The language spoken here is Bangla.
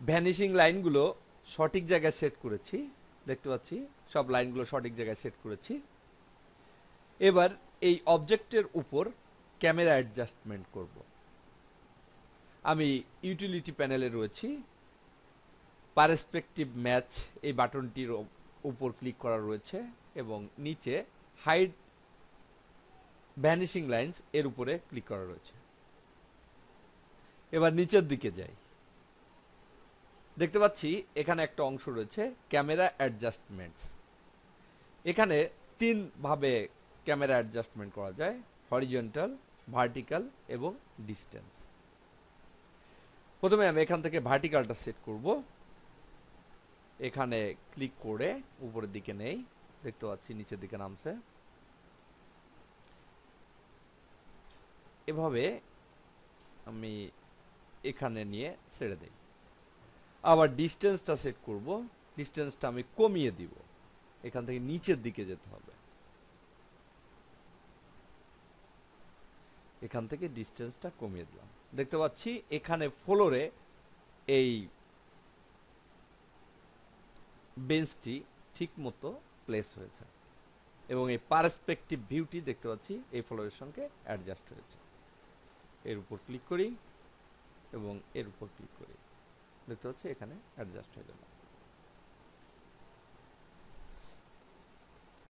ভ্যানিশিং লাইনগুলো সঠিক জায়গায় সেট করেছি, দেখতে পাচ্ছি সব লাইনগুলো সঠিক জায়গায় সেট করেছি। এবার এই অবজেক্টের উপর ক্যামেরা অ্যাডজাস্টমেন্ট করব। আমি ইউটিলিটি প্যানেলে রয়েছি, পারস্পেক্টিভ ম্যাচ এই বাটনটির উপর ক্লিক করা রয়েছে এবং নিচে হাইড ভ্যানিশিং লাইন্স এর উপরে ক্লিক করা রয়েছে। এবার নিচের দিকে যাই, দেখতে পাচ্ছি এখানে একটা অংশ রয়েছে ক্যামেরা অ্যাডজাস্টমেন্টস। এখানে তিন ভাবে ক্যামেরা অ্যাডজাস্টমেন্ট করা যায়: হরিজন্টাল, ভার্টিক্যাল এবং ডিস্টেন্স। প্রথমে আমি এখান থেকে ভার্টিক্যালটা সেট করব। এখানে ক্লিক করে উপরের দিকে নেই, দেখতে পাচ্ছি নিচের দিকে নামছে। এভাবে আমি এখানে নিয়ে ছেড়ে দেই। আবার ডিস্টেন্সটা সেট করব, ডিস্টেন্সটা আমি কমিয়ে দিব, এখান থেকে নিচের দিকে যেতে হবে। এখান থেকে ডিস্টেন্সটা কমিয়ে দিলাম, দেখতে পাচ্ছি এখানে ফ্লোরে এই বেঞ্চটি ঠিক মতো প্লেস হয়েছে এবং এই পারস্পেক্টিভ ভিউটি দেখতে পাচ্ছি এই ফ্লোরের সঙ্গে অ্যাডজাস্ট হয়েছে। এর উপর ক্লিক করি এবং এর উপর ক্লিক করি, দেখতে পাচ্ছি এখানে অ্যাডজাস্ট হয়ে গেল।